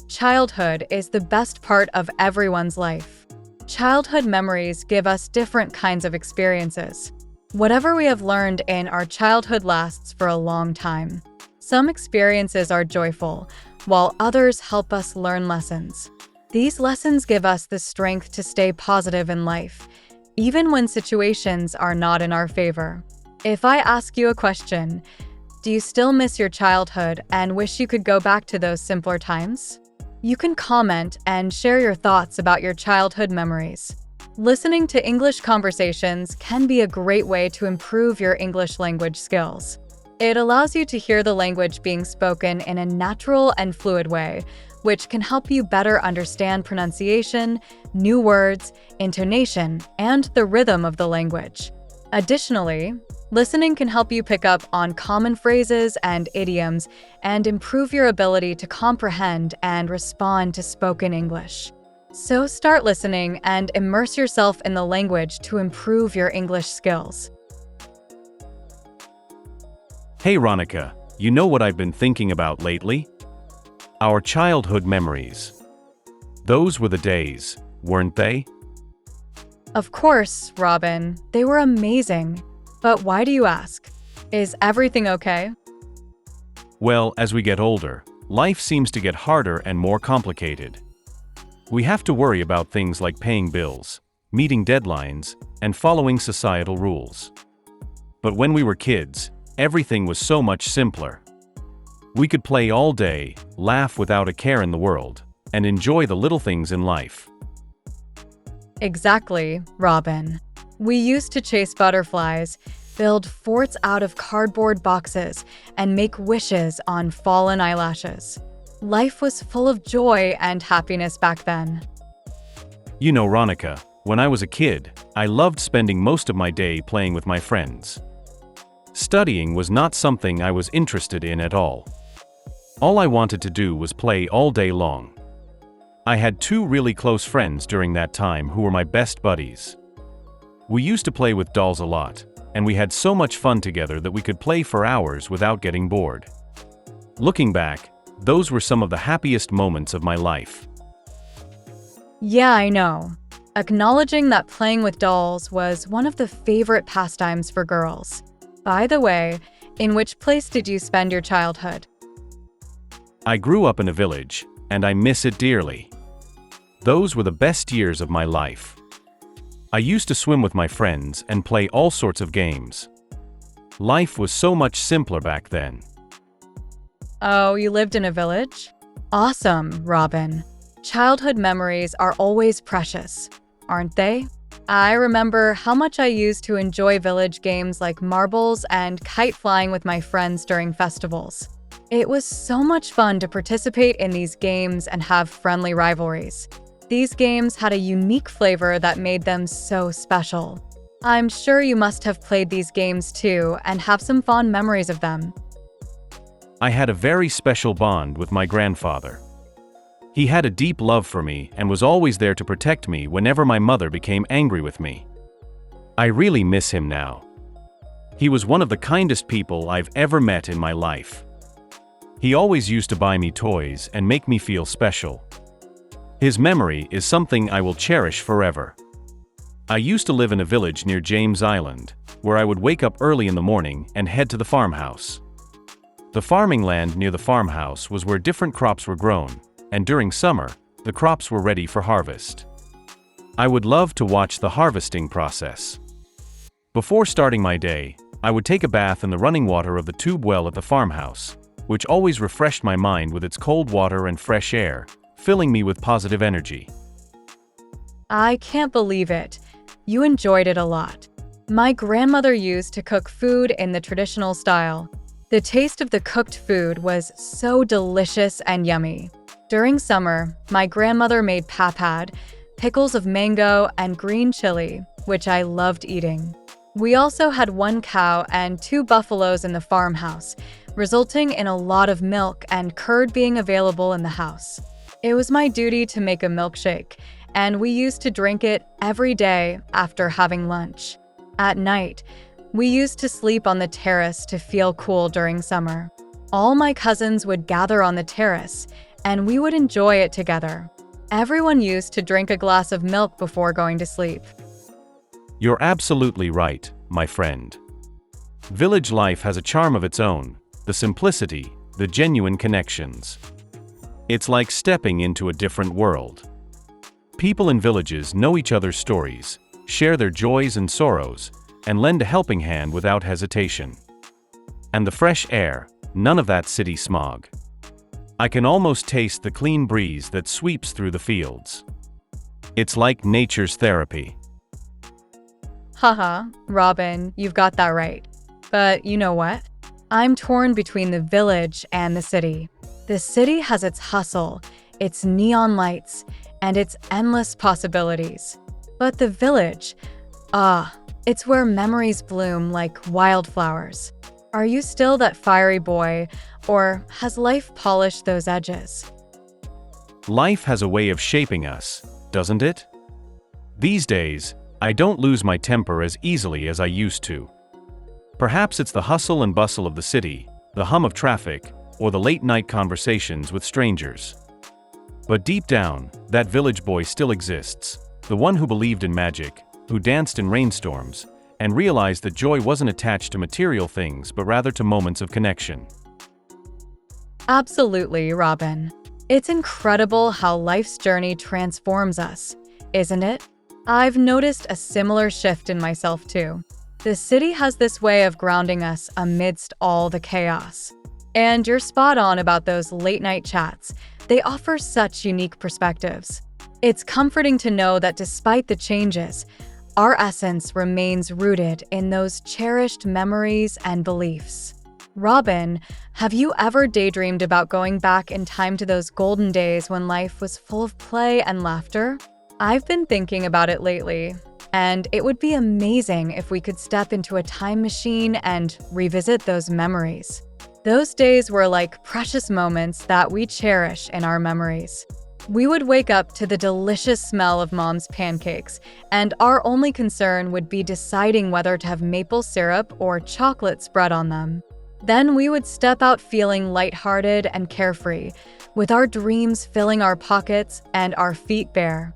Childhood is the best part of everyone's life. Childhood memories give us different kinds of experiences. Whatever we have learned in our childhood lasts for a long time. Some experiences are joyful, while others help us learn lessons. These lessons give us the strength to stay positive in life, even when situations are not in our favor. If I ask you a question, do you still miss your childhood and wish you could go back to those simpler times? You can comment and share your thoughts about your childhood memories. Listening to English conversations can be a great way to improve your English language skills. It allows you to hear the language being spoken in a natural and fluid way, which can help you better understand pronunciation, new words, intonation, and the rhythm of the language. Additionally, listening can help you pick up on common phrases and idioms and improve your ability to comprehend and respond to spoken English. So start listening and immerse yourself in the language to improve your English skills. Hey Ronica, you know what I've been thinking about lately? Our childhood memories. Those were the days, weren't they? Of course, Robin, they were amazing. But why do you ask? Is everything okay? Well, as we get older, life seems to get harder and more complicated. We have to worry about things like paying bills, meeting deadlines, and following societal rules. But when we were kids, everything was so much simpler. We could play all day, laugh without a care in the world, and enjoy the little things in life. Exactly, Robin. We used to chase butterflies, build forts out of cardboard boxes, and make wishes on fallen eyelashes. Life was full of joy and happiness back then. You know, Ronica, when I was a kid, I loved spending most of my day playing with my friends. Studying was not something I was interested in at all. All I wanted to do was play all day long. I had two really close friends during that time who were my best buddies. We used to play with dolls a lot, and we had so much fun together that we could play for hours without getting bored. Looking back, those were some of the happiest moments of my life. Yeah, I know. Acknowledging that playing with dolls was one of the favorite pastimes for girls. By the way, in which place did you spend your childhood? I grew up in a village, and I miss it dearly. Those were the best years of my life. I used to swim with my friends and play all sorts of games. Life was so much simpler back then. Oh, you lived in a village? Awesome, Robin. Childhood memories are always precious, aren't they? I remember how much I used to enjoy village games like marbles and kite flying with my friends during festivals. It was so much fun to participate in these games and have friendly rivalries. These games had a unique flavor that made them so special. I'm sure you must have played these games too and have some fond memories of them. I had a very special bond with my grandfather. He had a deep love for me and was always there to protect me whenever my mother became angry with me. I really miss him now. He was one of the kindest people I've ever met in my life. He always used to buy me toys and make me feel special. His memory is something I will cherish forever. I used to live in a village near James Island, where I would wake up early in the morning and head to the farmhouse. The farming land near the farmhouse was where different crops were grown, and during summer, the crops were ready for harvest. I would love to watch the harvesting process. Before starting my day, I would take a bath in the running water of the tube well at the farmhouse, which always refreshed my mind with its cold water and fresh air, filling me with positive energy. I can't believe it. You enjoyed it a lot. My grandmother used to cook food in the traditional style. The taste of the cooked food was so delicious and yummy. During summer, my grandmother made papad, pickles of mango, and green chili, which I loved eating. We also had 1 cow and 2 buffaloes in the farmhouse, resulting in a lot of milk and curd being available in the house. It was my duty to make a milkshake, and we used to drink it every day after having lunch. At night, we used to sleep on the terrace to feel cool during summer. All my cousins would gather on the terrace, and we would enjoy it together. Everyone used to drink a glass of milk before going to sleep. You're absolutely right, my friend. Village life has a charm of its own, the simplicity, the genuine connections. It's like stepping into a different world. People in villages know each other's stories, share their joys and sorrows, and lend a helping hand without hesitation. And the fresh air, none of that city smog. I can almost taste the clean breeze that sweeps through the fields. It's like nature's therapy. Haha, Robin, you've got that right. But you know what? I'm torn between the village and the city. The city has its hustle, its neon lights, and its endless possibilities. But the village, it's where memories bloom like wildflowers. Are you still that fiery boy, or has life polished those edges? Life has a way of shaping us, doesn't it? These days, I don't lose my temper as easily as I used to. Perhaps it's the hustle and bustle of the city, the hum of traffic, or the late-night conversations with strangers. But deep down, that village boy still exists, the one who believed in magic, who danced in rainstorms, and realized that joy wasn't attached to material things but rather to moments of connection. Absolutely, Robin. It's incredible how life's journey transforms us, isn't it? I've noticed a similar shift in myself too. The city has this way of grounding us amidst all the chaos. And you're spot on about those late-night chats. They offer such unique perspectives. It's comforting to know that despite the changes, our essence remains rooted in those cherished memories and beliefs. Robin, have you ever daydreamed about going back in time to those golden days when life was full of play and laughter? I've been thinking about it lately, and it would be amazing if we could step into a time machine and revisit those memories. Those days were like precious moments that we cherish in our memories. We would wake up to the delicious smell of Mom's pancakes, and our only concern would be deciding whether to have maple syrup or chocolate spread on them. Then we would step out feeling lighthearted and carefree, with our dreams filling our pockets and our feet bare.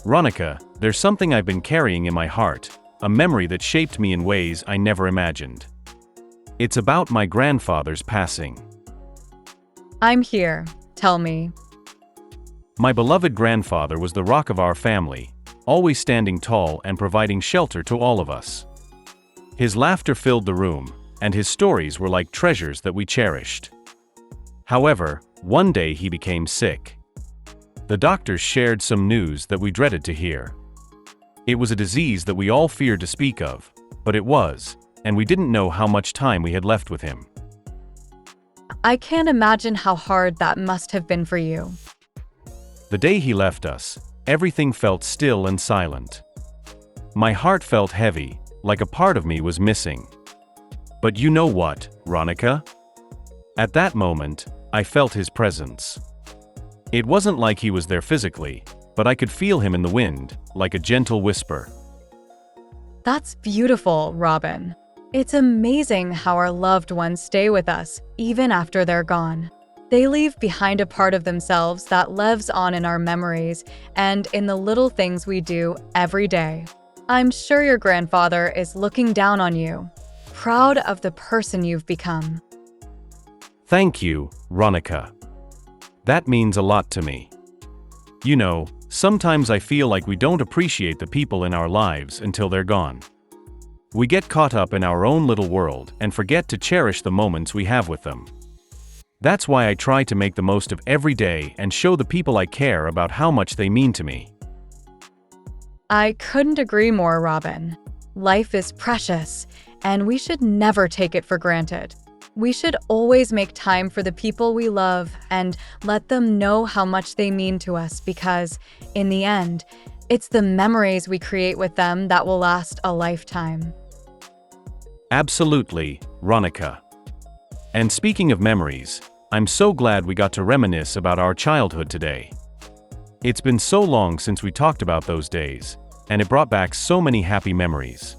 Ronica, there's something I've been carrying in my heart, a memory that shaped me in ways I never imagined. It's about my grandfather's passing. I'm here. Tell me. My beloved grandfather was the rock of our family, always standing tall and providing shelter to all of us. His laughter filled the room, and his stories were like treasures that we cherished. However, one day he became sick. The doctors shared some news that we dreaded to hear. It was a disease that we all feared to speak of, but it was, and we didn't know how much time we had left with him. I can't imagine how hard that must have been for you. The day he left us, everything felt still and silent. My heart felt heavy, like a part of me was missing. But you know what, Ronica? At that moment, I felt his presence. It wasn't like he was there physically, but I could feel him in the wind, like a gentle whisper. That's beautiful, Robin. It's amazing how our loved ones stay with us, even after they're gone. They leave behind a part of themselves that lives on in our memories and in the little things we do every day. I'm sure your grandfather is looking down on you, proud of the person you've become. Thank you, Ronica. That means a lot to me. You know, sometimes I feel like we don't appreciate the people in our lives until they're gone. We get caught up in our own little world and forget to cherish the moments we have with them. That's why I try to make the most of every day and show the people I care about how much they mean to me. I couldn't agree more, Robin. Life is precious, and we should never take it for granted. We should always make time for the people we love and let them know how much they mean to us because, in the end, it's the memories we create with them that will last a lifetime. Absolutely, Ronica. And speaking of memories, I'm so glad we got to reminisce about our childhood today. It's been so long since we talked about those days, and it brought back so many happy memories.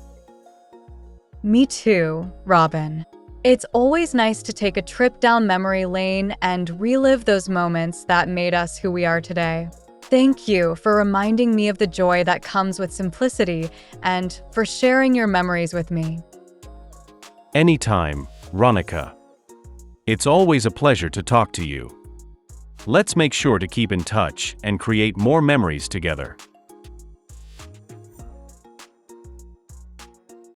Me too, Robin. It's always nice to take a trip down memory lane and relive those moments that made us who we are today. Thank you for reminding me of the joy that comes with simplicity and for sharing your memories with me. Anytime, Ronica. It's always a pleasure to talk to you. Let's make sure to keep in touch and create more memories together.